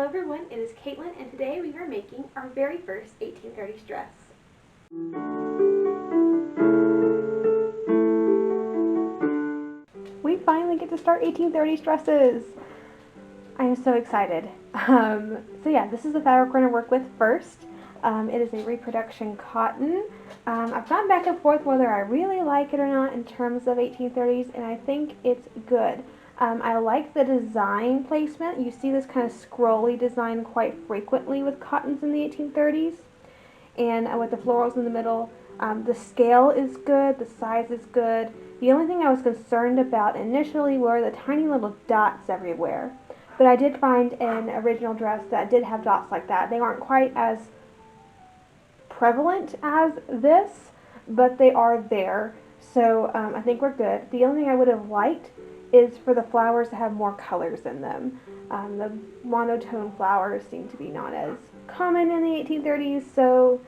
Hello everyone, it is Caitlin, and today we are making our very first 1830s dress. We finally get to start 1830s dresses! I am so excited. So yeah, this is the fabric we're going to work with first. It is a reproduction cotton. I've gone back and forth whether I really like it or not in terms of 1830s, and I think it's good. I like the design placement. You see this kind of scrolly design quite frequently with cottons in the 1830s. And with the florals in the middle, the scale is good, the size is good. The only thing I was concerned about initially were the tiny little dots everywhere. But I did find an original dress that did have dots like that. They aren't quite as prevalent as this, but they are there. So I think we're good. The only thing I would have liked is for the flowers to have more colors in them. The monotone flowers seem to be not as common in the 1830s, so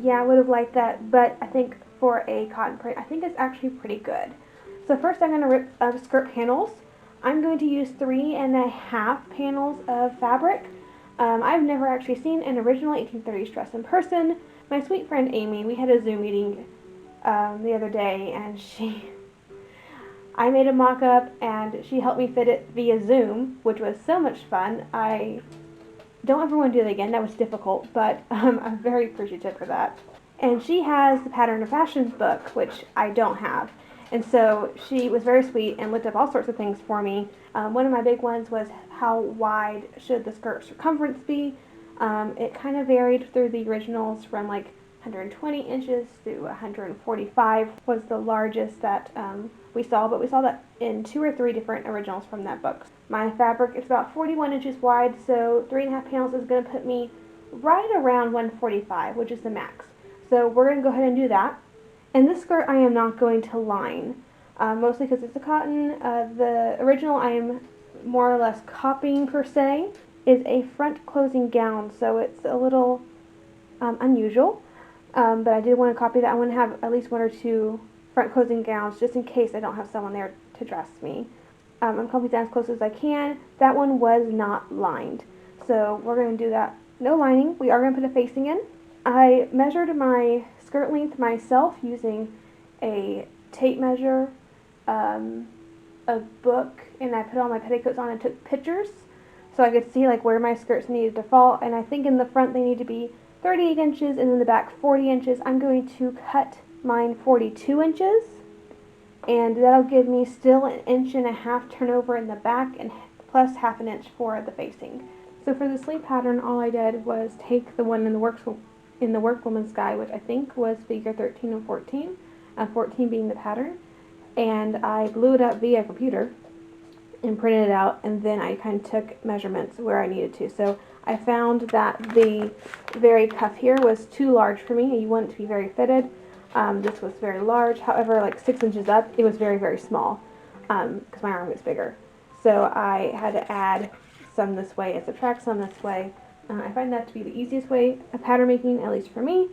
yeah, I would have liked that, but I think for a cotton print, I think it's actually pretty good. So first I'm going to rip skirt panels. I'm going to use 3.5 panels of fabric. I've never actually seen an original 1830s dress in person. My sweet friend Amy, we had a Zoom meeting the other day, and I made a mock-up, and she helped me fit it via Zoom, which was so much fun. I don't ever want to do that again. That was difficult, but I'm very appreciative for that. And she has the Pattern of Fashions book, which I don't have. And so she was very sweet and looked up all sorts of things for me. One of my big ones was how wide should the skirt circumference be. It kind of varied through the originals from like 120 inches to 145 was the largest that we saw, but we saw that in 2 or 3 different originals from that book. My fabric is about 41 inches wide, so 3.5 panels is going to put me right around 145, which is the max. So we're going to go ahead and do that. And this skirt I am not going to line, mostly because it's a cotton. The original I am more or less copying per se is a front closing gown, so it's a little unusual. But I did want to copy that. I want to have at least 1 or 2 front closing gowns just in case I don't have someone there to dress me. I'm copying that as close as I can. That one was not lined. So we're going to do that. No lining. We are going to put a facing in. I measured my skirt length myself using a tape measure, a book, and I put all my petticoats on and took pictures so I could see like where my skirts needed to fall. And I think in the front they need to be 38 inches and in the back 40 inches. I'm going to cut mine 42 inches, and that'll give me still 1.5 inches turnover in the back and plus 1/2 inch for the facing. So for the sleeve pattern, all I did was take the one in the Workwoman's Guide, which I think was figure 13 and 14, 14 being the pattern, and I blew it up via computer and printed it out, and then I kind of took measurements where I needed to. So I found that the very cuff here was too large for me, and you want it to be very fitted. This was very large, however, like 6 inches up, it was very, very small, because my arm gets bigger. So I had to add some this way and subtract some this way. I find that to be the easiest way of pattern making, at least for me.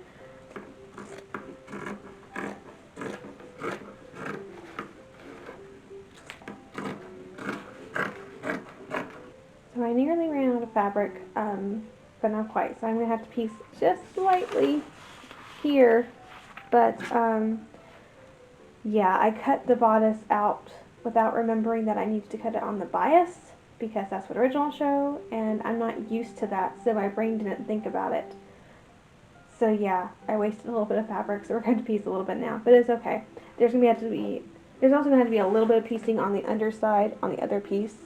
So I nearly ran out of fabric, but not quite. So I'm going to have to piece just slightly here. But yeah, I cut the bodice out without remembering that I needed to cut it on the bias, because that's what originals show, and I'm not used to that, so my brain didn't think about it. So yeah, I wasted a little bit of fabric, so we're going to piece a little bit now, but it's okay. There's also going to have to be a little bit of piecing on the underside on the other piece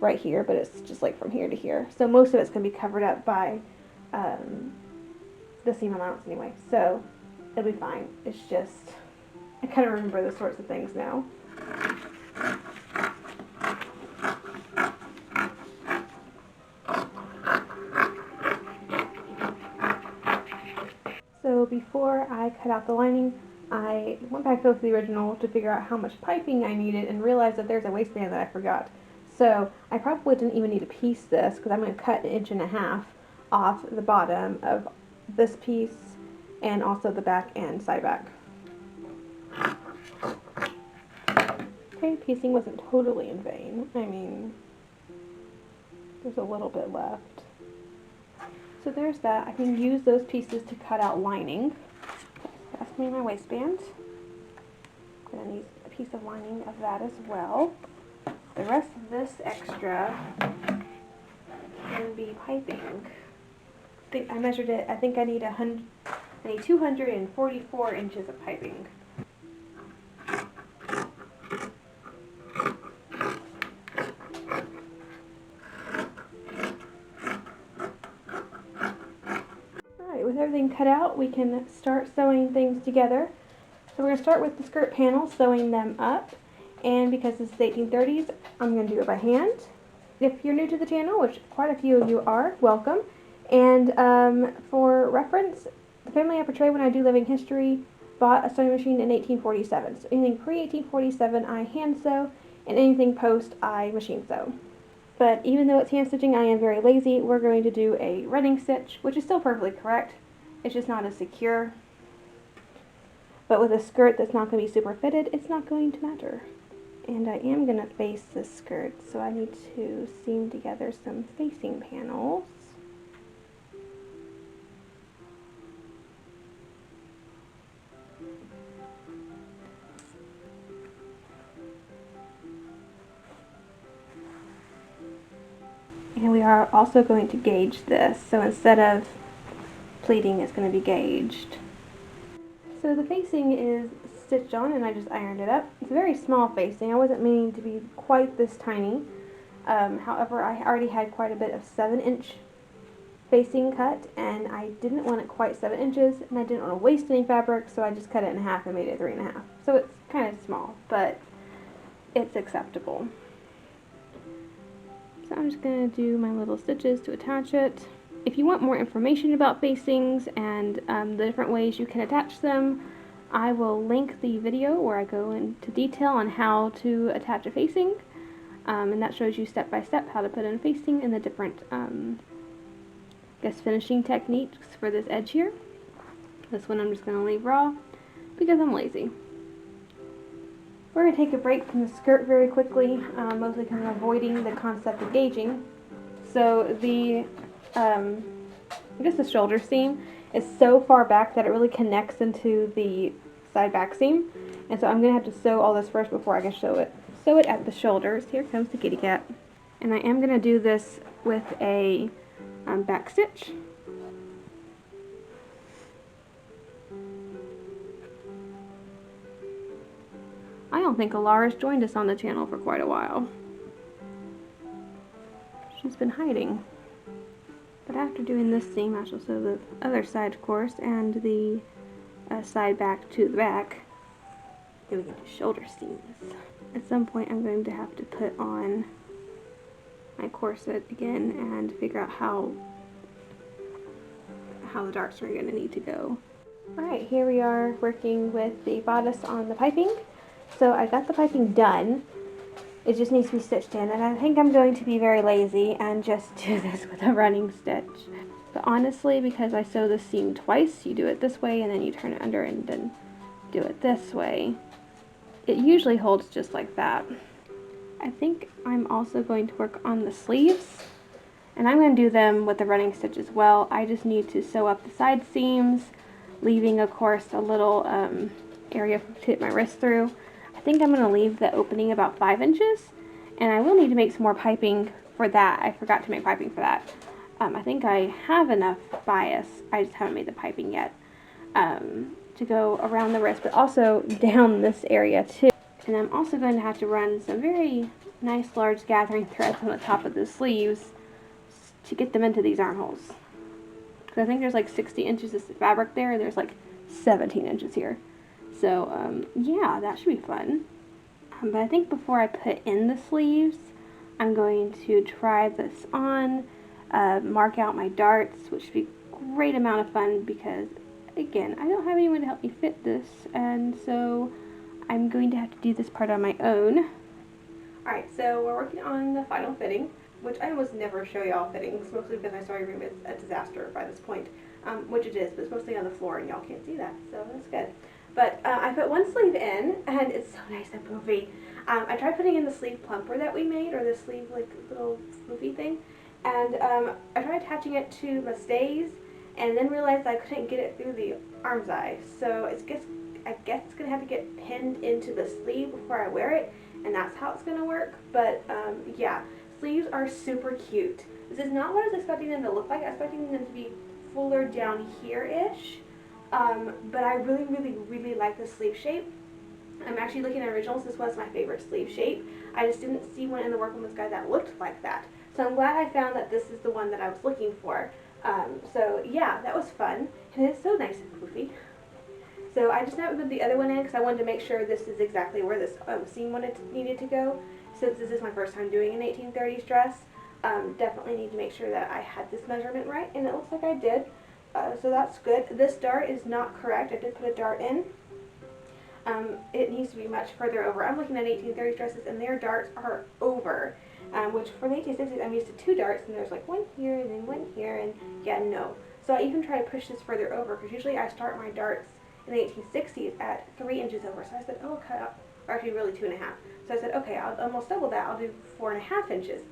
right here, but it's just like from here to here. So most of it's going to be covered up by the seam allowance anyway, so it'll be fine. It's just, I kind of remember those sorts of things now. So before I cut out the lining, I went back over the original to figure out how much piping I needed and realized that there's a waistband that I forgot. So I probably didn't even need to piece this, because I'm going to cut 1.5 inches off the bottom of this piece and also the back and side back. Okay, piecing wasn't totally in vain. I mean, There's a little bit left. So there's that. I can use those pieces to cut out lining. Pass me my waistband. I'm going to need a piece of lining of that as well. The rest of this extra can be piping. I measured it. I think I need 244 inches of piping. Alright, with everything cut out, we can start sewing things together. So we're going to start with the skirt panels, sewing them up. And because this is the 1830s, I'm going to do it by hand. If you're new to the channel, which quite a few of you are, welcome. And for reference, the family I portray when I do living history bought a sewing machine in 1847. So anything pre-1847 I hand sew, and anything post I machine sew. But even though it's hand stitching, I am very lazy. We're going to do a running stitch, which is still perfectly correct. It's just not as secure. But with a skirt that's not going to be super fitted, it's not going to matter. And I am going to face this skirt, so I need to seam together some facing panels. And we are also going to gauge this, so instead of pleating, it's going to be gauged. So the facing is stitched on, and I just ironed it up. It's a very small facing. I wasn't meaning to be quite this tiny. However, I already had quite a bit of 7-inch facing cut, and I didn't want it quite 7 inches, and I didn't want to waste any fabric, so I just cut it in half and made it 3.5. So it's kind of small, but it's acceptable. So I'm just going to do my little stitches to attach it. If you want more information about facings and the different ways you can attach them, I will link the video where I go into detail on how to attach a facing, and that shows you step by step how to put in a facing and the different finishing techniques for this edge here. This one I'm just going to leave raw because I'm lazy. We're going to take a break from the skirt very quickly, mostly because I'm avoiding the concept of gauging. So the the shoulder seam is so far back that it really connects into the side back seam, and so I'm going to have to sew all this first before I can sew it at the shoulders. Here comes the kitty cat. And I am going to do this with a back stitch. I don't think Alara's joined us on the channel for quite a while. She's been hiding. But after doing this seam, I shall sew the other side, of course, and the side back to the back. Then we get to shoulder seams. At some point, I'm going to have to put on my corset again and figure out how the darts are going to need to go. Alright, here we are working with the bodice on the piping. So I got the piping done. It just needs to be stitched in, and I think I'm going to be very lazy and just do this with a running stitch. But honestly, because I sew the seam twice, you do it this way and then you turn it under and then do it this way. It usually holds just like that. I think I'm also going to work on the sleeves, and I'm going to do them with the running stitch as well. I just need to sew up the side seams, leaving, of course, a little area to hit my wrist through. I think I'm going to leave the opening about 5 inches, and I will need to make some more piping for that. I forgot to make piping for that. I think I have enough bias, I just haven't made the piping yet, to go around the wrist, but also down this area too. And I'm also going to have to run some very nice large gathering threads on the top of the sleeves to get them into these armholes. Because I think there's like 60 inches of fabric there, and there's like 17 inches here. So, yeah, that should be fun. But I think before I put in the sleeves, I'm going to try this on, mark out my darts, which should be a great amount of fun because, again, I don't have anyone to help me fit this, and so I'm going to have to do this part on my own. Alright, so we're working on the final fitting, which I almost never show y'all fittings, mostly because my sewing room is a disaster by this point, which it is, but it's mostly on the floor and y'all can't see that, so that's good. But I put one sleeve in, and it's so nice and poofy. I tried putting in the sleeve plumper that we made, or the sleeve like little floofy thing, And I tried attaching it to the stays, and then realized I couldn't get it through the arm's eye. So I guess it's gonna have to get pinned into the sleeve before I wear it, and that's how it's gonna work. But yeah, sleeves are super cute. This is not what I was expecting them to look like. I was expecting them to be fuller down here-ish. But I really, really, really like the sleeve shape. I'm actually looking at originals. This was my favorite sleeve shape. I just didn't see one in the Workwoman's Guide that looked like that. So I'm glad I found that this is the one that I was looking for. So yeah, that was fun. And it's so nice and poofy. So I just never put the other one in because I wanted to make sure this is exactly where this seam needed to go. Since this is my first time doing an 1830s dress, definitely need to make sure that I had this measurement right, and it looks like I did. So that's good. This dart is not correct. I did put a dart in. It needs to be much further over. I'm looking at 1830s dresses, and their darts are over, which for the 1860s, I'm used to 2 darts, and there's like one here and then one here, and yeah, no. So I even try to push this further over, because usually I start my darts in the 1860s at 3 inches over. So I said, oh, I'll cut up, or actually really 2.5. So I said, okay, I'll almost double that. I'll do 4.5 inches.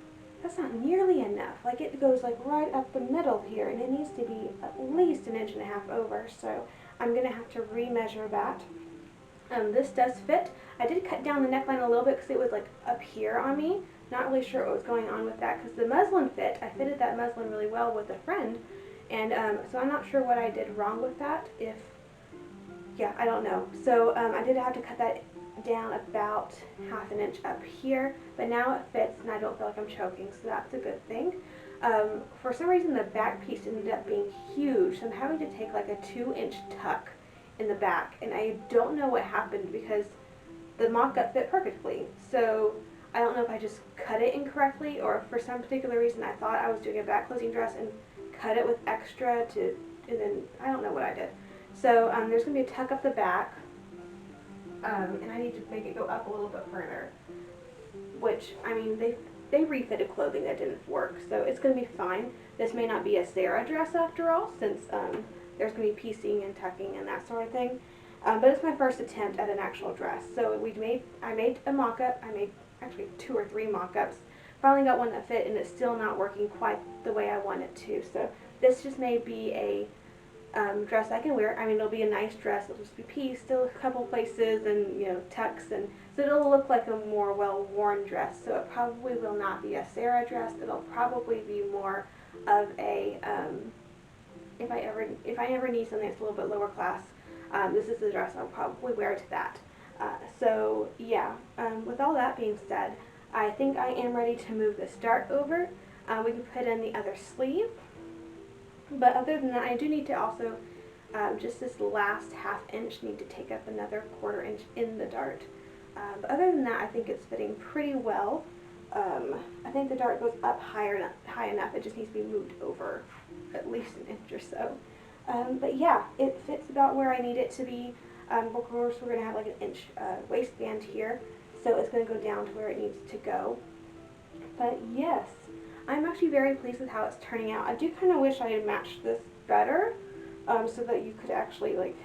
That's not nearly enough. Like, it goes like right up the middle here, and it needs to be at least 1.5 inches over. So I'm gonna have to remeasure that. This does fit. I did cut down the neckline a little bit because it was like up here on me. Not really sure what was going on with that because the muslin fit. I fitted that muslin really well with a friend, and so I'm not sure what I did wrong with that. Yeah, I don't know. So I did have to cut that down about 1/2 inch up here, but now it fits and I don't feel like I'm choking, so that's a good thing. For some reason the back piece ended up being huge, so I'm having to take like a 2-inch tuck in the back, and I don't know what happened because the mock-up fit perfectly. So I don't know if I just cut it incorrectly, or if for some particular reason I thought I was doing a back closing dress and cut it with extra and then I don't know what I did. So there's going to be a tuck up the back, and I need to make it go up a little bit further, which, I mean, they refitted clothing that didn't work, so it's going to be fine. This may not be a Sarah dress after all, since there's going to be piecing and tucking and that sort of thing. But it's my first attempt at an actual dress. So I made a mock-up. I made actually 2 or 3 mock-ups. Finally got one that fit, and it's still not working quite the way I want it to. So this just may be a dress I can wear. I mean, it'll be a nice dress. It'll just be pieced still a couple places and, you know, tucks, and so it'll look like a more well-worn dress. So it probably will not be a Sarah dress. It'll probably be more of a if I ever need something that's a little bit lower class, this is the dress I'll probably wear to that. So yeah, with all that being said, I think I am ready to move the dart over. We can put in the other sleeve, but other than that, I do need to also just this last 1/2 inch need to take up another 1/4 inch in the dart. But other than that, I think it's fitting pretty well. I think the dart goes up high enough. It just needs to be moved over at least 1 inch or so. But yeah, it fits about where I need it to be. Of course, we're going to have like 1 inch waistband here, so it's going to go down to where it needs to go. But yes, I'm actually very pleased with how it's turning out. I do kind of wish I had matched this better, so that you could actually like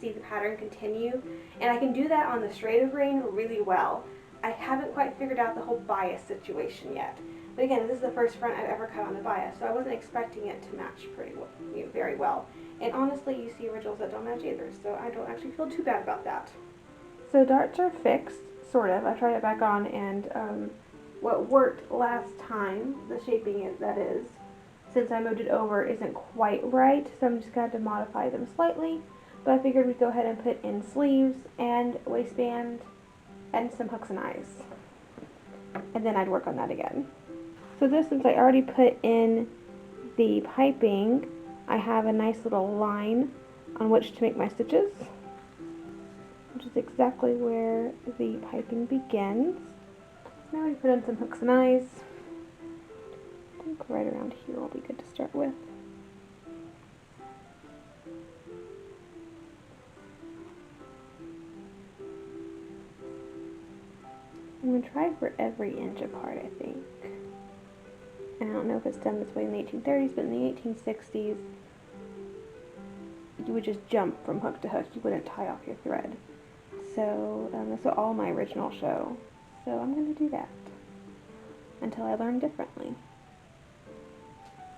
see the pattern continue. And I can do that on the straight grain really well. I haven't quite figured out the whole bias situation yet. But again, this is the first front I've ever cut on the bias, so I wasn't expecting it to match pretty well, very well. And honestly, you see originals that don't match either, so I don't actually feel too bad about that. So darts are fixed, sort of. I tried it back on, and what worked last time, the shaping that is, since I moved it over, isn't quite right, so I'm just going to have to modify them slightly. But I figured we'd go ahead and put in sleeves and waistband and some hooks and eyes. And then I'd work on that again. So this, since I already put in the piping, I have a nice little line on which to make my stitches, which is exactly where the piping begins. Now we put in some hooks and eyes. I think right around here will be good to start with. I'm going to try for every inch apart, I think. And I don't know if it's done this way in the 1830s, but in the 1860s, you would just jump from hook to hook. You wouldn't tie off your thread. So that's what all my originals show. So I'm going to do that until I learn differently.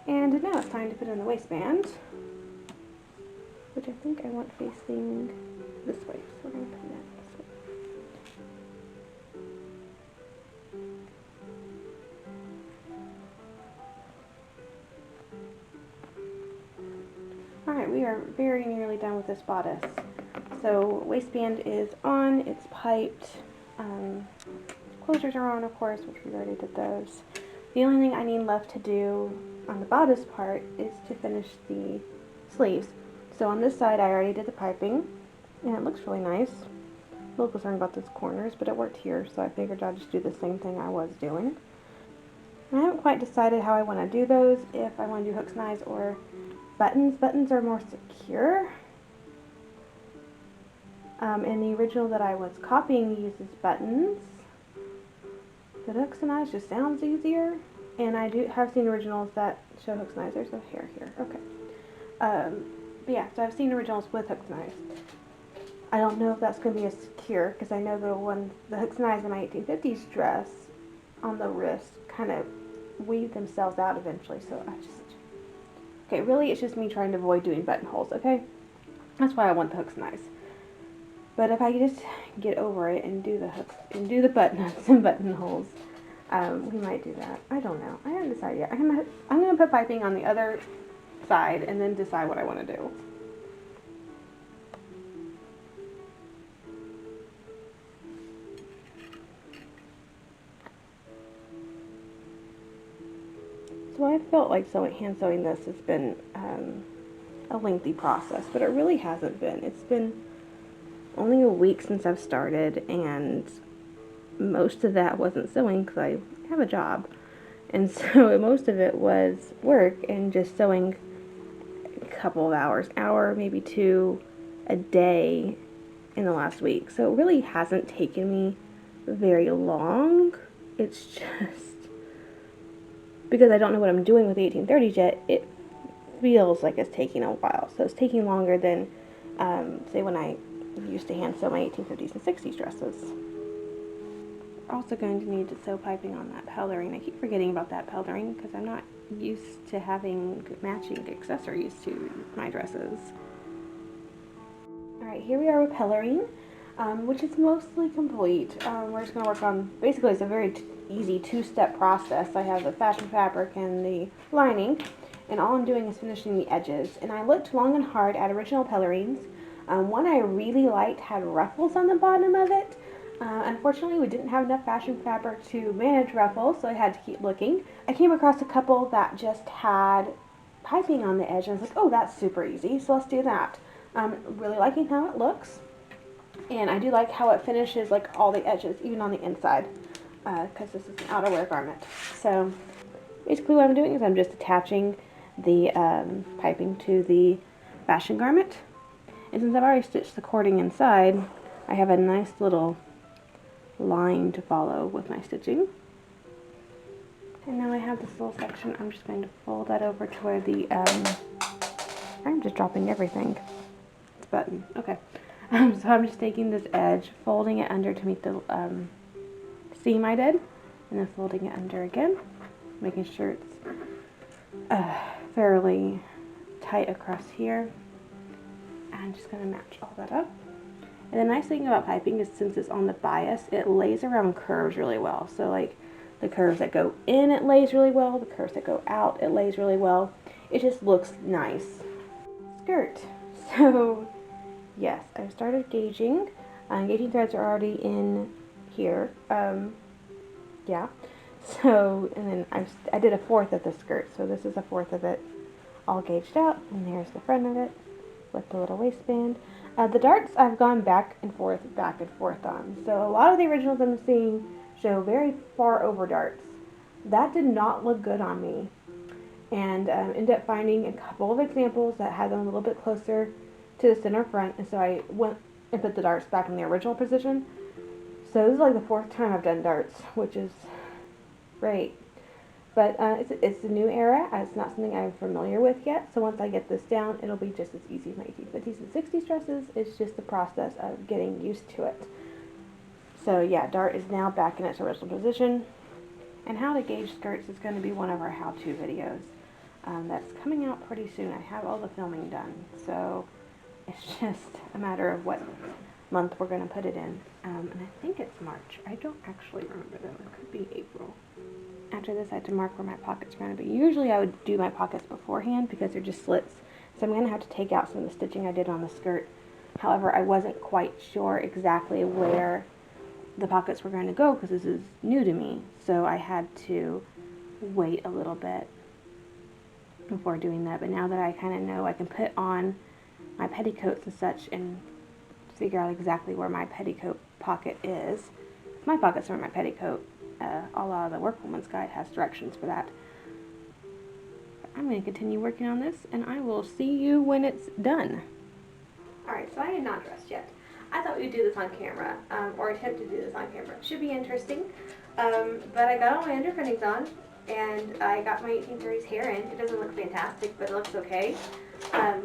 And now it's time to put in the waistband, which I think I want facing this way, so we're going to put that this way. Alright, we are very nearly done with this bodice. So waistband is on, it's piped, closures are on, of course, which we already did those. The only thing I need left to do on the bodice part is to finish the sleeves. So on this side I already did the piping, and it looks really nice. I'm a little concerned about those corners, but it worked here, so I figured I'd just do the same thing I was doing. And I haven't quite decided how I want to do those, if I want to do hooks and eyes or buttons. Buttons are more secure. And the original that I was copying uses buttons. The hooks and eyes just sounds easier. And I do have seen originals that show hooks and eyes. There's a hair here. Okay. But yeah, so I've seen originals with hooks and eyes. I don't know if that's going to be as secure, because I know the hooks and eyes in my 1850s dress on the wrist kind of weave themselves out eventually. So okay, really it's just me trying to avoid doing buttonholes, okay? That's why I want the hooks and eyes. But if I could just get over it and do the hooks and do the buttons and buttonholes, we might do that. I don't know. I haven't decided yet. I'm gonna put piping on the other side and then decide what I want to do. So I felt like hand sewing this has been a lengthy process, but it really hasn't been. It's been only a week since I've started, and most of that wasn't sewing because I have a job. And so most of it was work and just sewing a couple of hours, hour, maybe two a day in the last week. So it really hasn't taken me very long. It's just because I don't know what I'm doing with the 1830s yet, it feels like it's taking a while. So it's taking longer than, say, when I used to hand sew my 1850s and 60s dresses. We're also going to need to sew piping on that peldering. I keep forgetting about that peldering because I'm not used to having matching accessories to my dresses. Alright, here we are with peldering, which is mostly complete. We're just going to work on, basically it's a very easy two-step process. I have the fashion fabric and the lining, and all I'm doing is finishing the edges. And I looked long and hard at original pellerings. One I really liked had ruffles on the bottom of it. Unfortunately, we didn't have enough fashion fabric to manage ruffles, so I had to keep looking. I came across a couple that just had piping on the edge, and I was like, oh, that's super easy, so let's do that. Really liking how it looks, and I do like how it finishes like all the edges, even on the inside, because this is an outerwear garment. So basically what I'm doing is I'm just attaching the piping to the fashion garment, and since I've already stitched the cording inside, I have a nice little line to follow with my stitching. And now I have this little section. I'm just going to fold that over to where the I'm just dropping everything. It's a button. Okay. So I'm just taking this edge, folding it under to meet the seam I did, and then folding it under again, making sure it's fairly tight across here. And I'm just going to match all that up. And the nice thing about piping is since it's on the bias, it lays around curves really well. So like the curves that go in, it lays really well. The curves that go out, it lays really well. It just looks nice. Skirt. So yes, I've started gauging. Gauging threads are already in here. Yeah. So, and then I did a fourth of the skirt. So this is a fourth of it all gauged out. And there's the front of it with the little waistband. The darts I've gone back and forth on. So a lot of the originals I'm seeing show very far over darts. That did not look good on me. And ended up finding a couple of examples that had them a little bit closer to the center front. And so I went and put the darts back in the original position. So this is like the fourth time I've done darts, which is great. But it's a new era. It's not something I'm familiar with yet. So once I get this down, it'll be just as easy as my 1850s and 60s dresses. It's just the process of getting used to it. So yeah, dart is now back in its original position. And how to gauge skirts is going to be one of our how-to videos. That's coming out pretty soon. I have all the filming done, so it's just a matter of what month we're going to put it in. And I think it's March. I don't actually remember though. It could be April. After this, I have to mark where my pockets are going to be. Usually I would do my pockets beforehand because they're just slits. So I'm going to have to take out some of the stitching I did on the skirt. However, I wasn't quite sure exactly where the pockets were going to go because this is new to me. So I had to wait a little bit before doing that. But now that I kind of know, I can put on my petticoats and such and figure out exactly where my petticoat pocket is. My pockets are in my petticoat. A lot of the Workwoman's Guide has directions for that. But I'm going to continue working on this, and I will see you when it's done. Alright, so I am not dressed yet. I thought we'd do this on camera, or attempt to do this on camera. It should be interesting, but I got all my underpinnings on, and I got my 1830s hair in. It doesn't look fantastic, but it looks okay.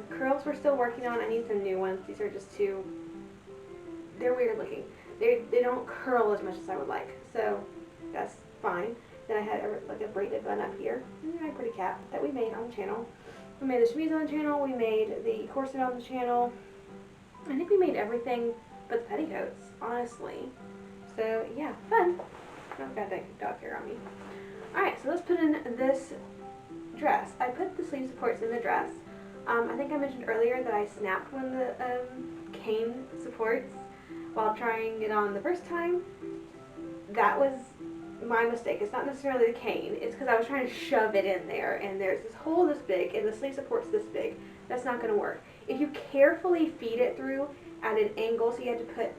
Curls we're still working on. I need some new ones. These are just too, they're weird looking. They don't curl as much as I would like, so that's fine. Then I had like a braided bun up here, and my pretty cap that we made on the channel. We made the chemise on the channel, we made the corset on the channel. I think we made everything but the petticoats, honestly. So yeah, fun. I've got that dog hair on me. Alright, so let's put in this dress. I put the sleeve supports in the dress. I think I mentioned earlier that I snapped one of the cane supports while trying it on the first time. That was my mistake. It's not necessarily the cane. It's because I was trying to shove it in there, and there's this hole this big, and the sleeve support's this big. That's not going to work. If you carefully feed it through at an angle, so you have to put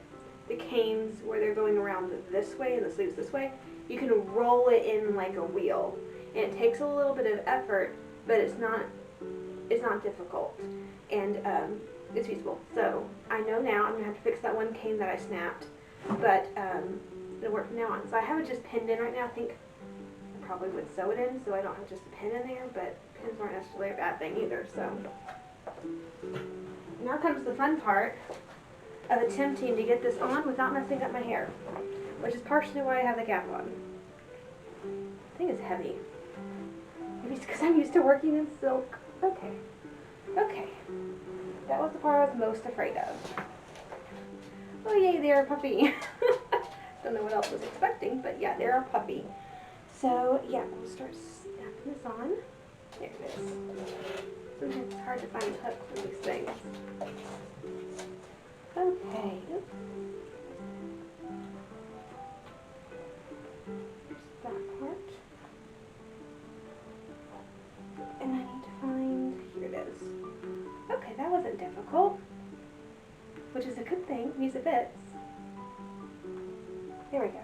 the canes where they're going around this way and the sleeves this way, you can roll it in like a wheel. And it takes a little bit of effort, but it's not difficult, and it's feasible. So I know now I'm going to have to fix that one cane that I snapped, but it'll work from now on. So I have it just pinned in right now. I think I probably would sew it in so I don't have just a pin in there, but pins aren't necessarily a bad thing either. So now comes the fun part of attempting to get this on without messing up my hair, which is partially why I have the cap on. I think it's heavy. Maybe it's because I'm used to working in silk. Okay. Okay. That was the part I was most afraid of. Oh yay, they're a puppy. Don't know what else I was expecting, but yeah, they're a puppy. So yeah, we'll start snapping this on. There it is. Sometimes it's hard to find hooks for these things. Okay. There's that part. And I need to find, here it is. Okay, that wasn't difficult, which is a good thing, because it fits. There we go.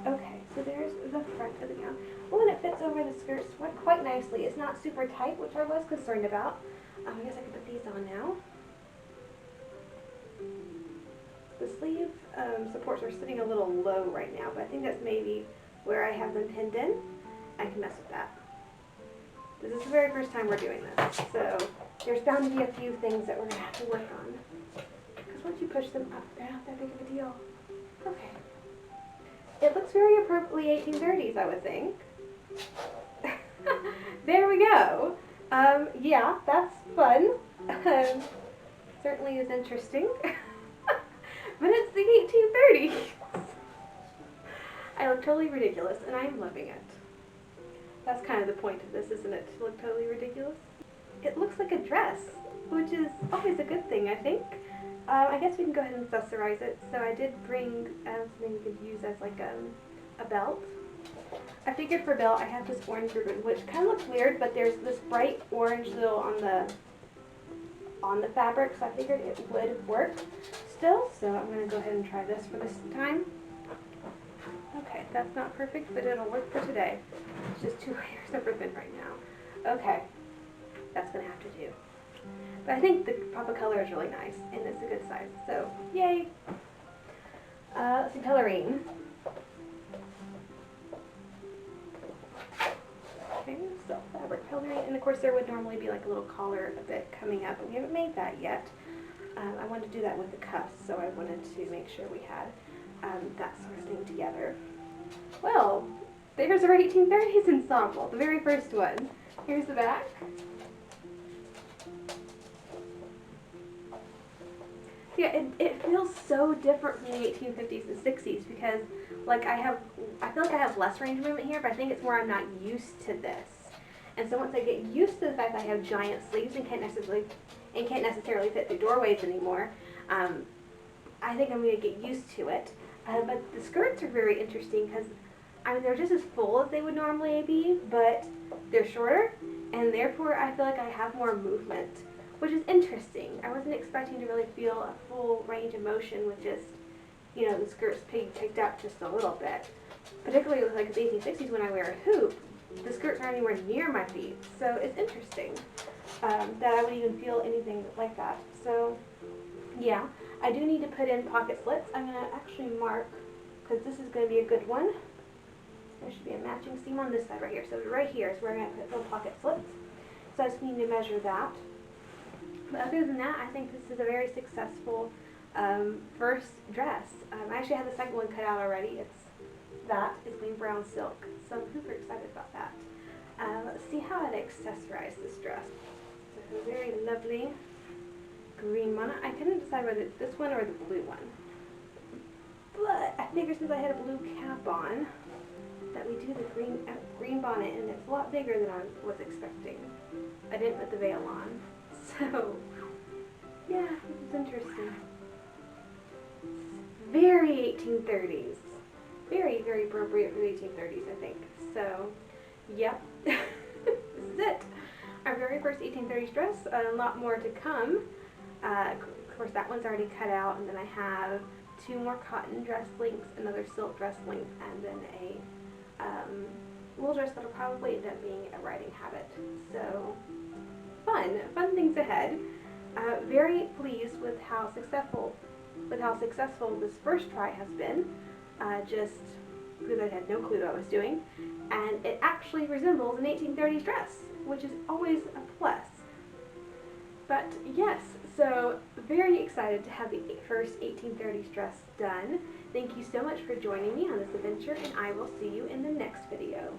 Okay, so there's the front of the gown. Oh, and it fits over the skirts quite nicely. It's not super tight, which I was concerned about. I guess I can put these on now. The sleeve supports are sitting a little low right now, but I think that's maybe where I have them pinned in. I can mess with that. This is the very first time we're doing this, so there's bound to be a few things that we're going to have to work on. Because once you push them up, they're not that big of a deal. Okay. It looks very appropriately 1830s, I would think. There we go. Yeah, that's fun. Certainly is interesting. But it's the 1830s. I look totally ridiculous, and I'm loving it. That's kind of the point of this, isn't it? To look totally ridiculous. It looks like a dress, which is always a good thing, I think. I guess we can go ahead and accessorize it. So I did bring something you could use as like a belt. I figured for belt I have this orange ribbon, which kind of looks weird, but there's this bright orange little on the fabric, so I figured it would work still. So I'm going to go ahead and try this for this time. Okay, that's not perfect, but it'll work for today. It's just 2 layers of ribbon right now. Okay, that's going to have to do. But I think the pop of color is really nice, and it's a good size, so yay! Let's see, coloring. Okay, so fabric coloring, and of course there would normally be like a little collar a bit coming up, but we haven't made that yet. I wanted to do that with the cuffs, so I wanted to make sure we had that sort of thing together. Well, there's our 1830s ensemble, the very first one. Here's the back. Yeah, it feels so different from the 1850s and 60s because, like, I feel like I have less range of movement here, but I think it's more I'm not used to this. And so once I get used to the fact that I have giant sleeves and can't necessarily fit through doorways anymore, I think I'm going to get used to it. But the skirts are very interesting because, I mean, they're just as full as they would normally be, but they're shorter, and therefore I feel like I have more movement, which is interesting. I wasn't expecting to really feel a full range of motion with just, you know, the skirts being picked up just a little bit. Particularly with like the 1860s when I wear a hoop, the skirts aren't anywhere near my feet, so it's interesting that I would even feel anything like that. So yeah, I do need to put in pocket slits. I'm going to actually mark, because this is going to be a good one. There should be a matching seam on this side right here. So right here is where I'm going to put little pocket slits. So I just need to measure that. But other than that, I think this is a very successful first dress. I actually have the second one cut out already. It's green brown silk. So I'm super excited about that. Let's see how I'd accessorize this dress. So a very lovely green one. I couldn't decide whether it's this one or the blue one. But I figured since I had a blue cap on, that we do the green bonnet, and it's a lot bigger than I was expecting. I didn't put the veil on. So, yeah, it's interesting. Very 1830s. Very, very appropriate for the 1830s, I think. So, yep. This is it. Our very first 1830s dress. A lot more to come. Of course, that one's already cut out, and then I have 2 more cotton dress lengths, another silk dress length, and then a wool dress that'll probably end up being a riding habit. So, fun things ahead. Very pleased with how successful this first try has been. Just because I had no clue what I was doing, and it actually resembles an 1830s dress, which is always a plus. But yes, so very excited to have the first 1830s dress done. Thank you so much for joining me on this adventure, and I will see you in the next video.